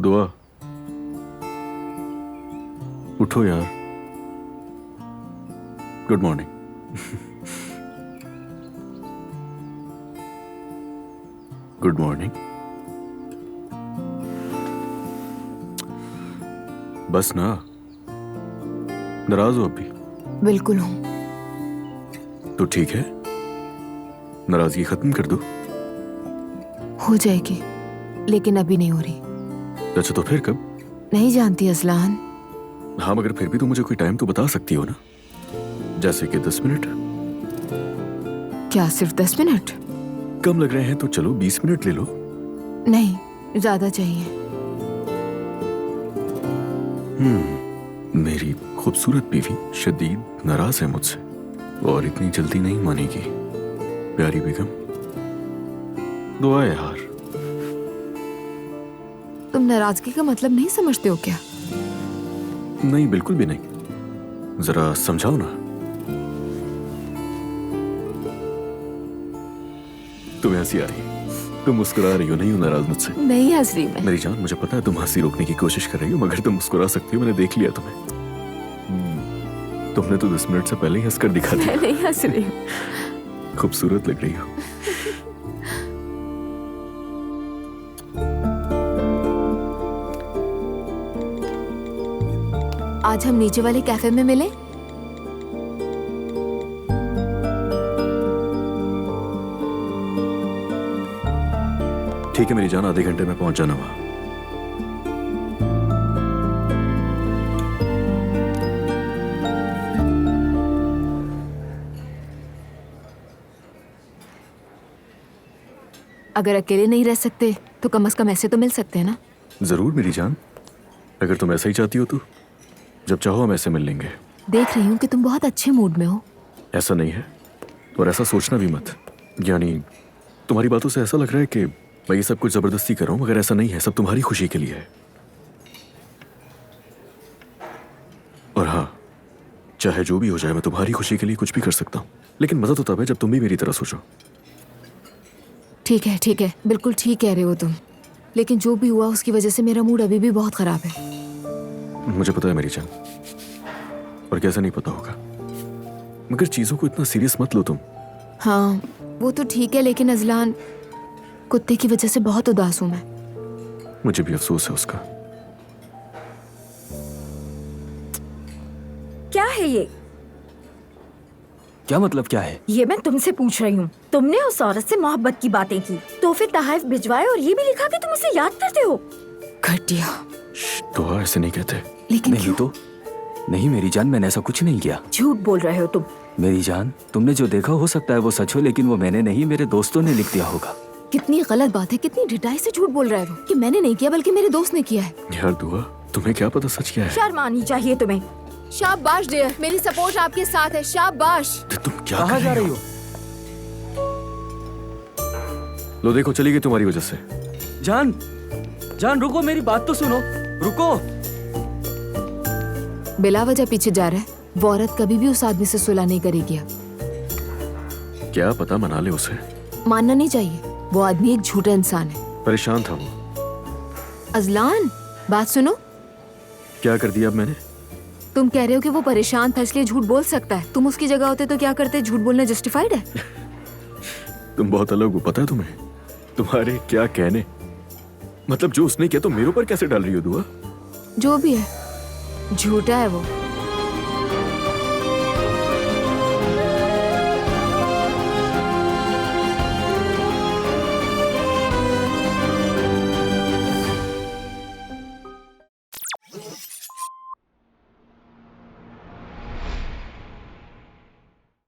दुआ, उठो यार। Good morning. Good morning. बस ना, नाराज हो अभी? बिल्कुल हूँ। तो ठीक है, नाराजगी खत्म कर दो। हो जाएगी, लेकिन अभी नहीं हो रही। अच्छा तो फिर कब? नहीं जानती अजलान। हाँ मगर फिर भी तो मुझे कोई टाइम तो बता सकती हो ना, जैसे कि 10 मिनट। क्या सिर्फ 10 मिनट? कम लग रहे हैं तो चलो 20 मिनट ले लो। नहीं, ज्यादा चाहिए। मेरी खूबसूरत बीवी शदीद नाराज है मुझसे और इतनी जल्दी नहीं मानेगी। प्यारी बेगम, दुआ है यार। तुम नाराजगी का मतलब नहीं समझते हो क्या? नहीं, बिल्कुल भी नहीं। जरा समझाओ ना। तुम्हें हंसी आ रही है? तुम मुस्कुरा रही हो, नहीं हो नाराज मुझसे? नहीं हंस रही मैं। मेरी जान, मुझे पता है तुम हंसी रोकने की कोशिश कर रही हो, मगर तुम मुस्कुरा सकती हो। मैंने देख लिया तुम्हें। तुमने तो 10 मिनट से पहले ही हंसकर दिखा दिया। मैं नहीं हंस रही हूँ। खूबसूरत लग रही हो। आज हम नीचे वाले कैफे में मिले। ठीक है मेरी जान, आधे घंटे में पहुंच जाना वहां। अगर अकेले नहीं रह सकते तो कम से कम ऐसे तो मिल सकते हैं ना। जरूर मेरी जान, अगर तुम ऐसा ही चाहती हो तो जब चाहो हम ऐसे मिल लेंगे। देख रही हूँ कि तुम बहुत अच्छे मूड में हो। ऐसा नहीं है, और ऐसा सोचना भी मत। यानी तुम्हारी बातों से ऐसा लग रहा है कि मैं ये सब कुछ जबरदस्ती कर रहा हूं, मगर ऐसा नहीं है। सब तुम्हारी खुशी के लिए है। और हाँ, चाहे जो भी हो जाए, मैं तुम्हारी खुशी के लिए कुछ भी कर सकता हूँ। लेकिन मजा तो तब है जब तुम भी मेरी तरह सोचो। ठीक है, बिल्कुल ठीक कह रहे हो तुम। लेकिन जो भी हुआ उसकी वजह से मेरा मूड अभी भी बहुत खराब है। मुझे पता है मेरी जान, और कैसे नहीं पता होगा, मगर चीजों को इतना सीरियस मत लो तुम। हाँ वो तो ठीक है, लेकिन अजलान, कुत्ते की वजह से बहुत उदास हूं मैं। मुझे भी अफसोस है उसका। क्या है ये? क्या मतलब क्या है? ये मैं तुमसे पूछ रही हूँ। तुमने उस औरत से मोहब्बत की बातें की, तोहफे तोहफ भिजवाए और ये भी लिखा कि तुम उसे याद करते हो। घटिया। तो ऐसे नहीं कहते। लेकिन नहीं क्यों? तो नहीं मेरी जान, मैंने ऐसा कुछ नहीं किया। झूठ बोल रहे हो तुम। मेरी जान, तुमने जो देखा हो सकता है वो सच हो, लेकिन वो मैंने नहीं, मेरे दोस्तों ने लिख दिया होगा। कितनी गलत बात है, कितनी ढिठाई से झूठ बोल रहा है वो कि मैंने नहीं किया बल्कि मेरे दोस्त ने किया है। यार दुआ, तुम्हें क्या पता सच क्या है? शर्म आनी चाहिए तुम्हें। शाबाश डियर, मेरी सपोर्ट आपके साथ है। शाबाश। तुम क्या कहाँ कर जा रही रही हो? हो? लो देखो, चली गई तुम्हारी वजह से। जान, जान रुको, मेरी बात तो सुनो, रुको। बिला वजह पीछे जा रहा है। वो औरत कभी भी उस आदमी से सुलह नहीं करेगी। क्या पता मना ले उसे। मानना नहीं चाहिए, वो आदमी एक झूठा इंसान है। परेशान था वो। अजलान, बात सुनो। क्या कर दिया अब मैंने? तुम कह रहे हो कि वो परेशान था इसलिए झूठ बोल सकता है। तुम उसकी जगह होते तो क्या करते? झूठ बोलना जस्टिफाइड है? तुम बहुत अलग हो, पता है तुम्हें? तुम्हारे क्या कहने, मतलब जो उसने किया तो मेरे ऊपर कैसे डाल रही हो दुआ? जो भी है, झूठा है वो।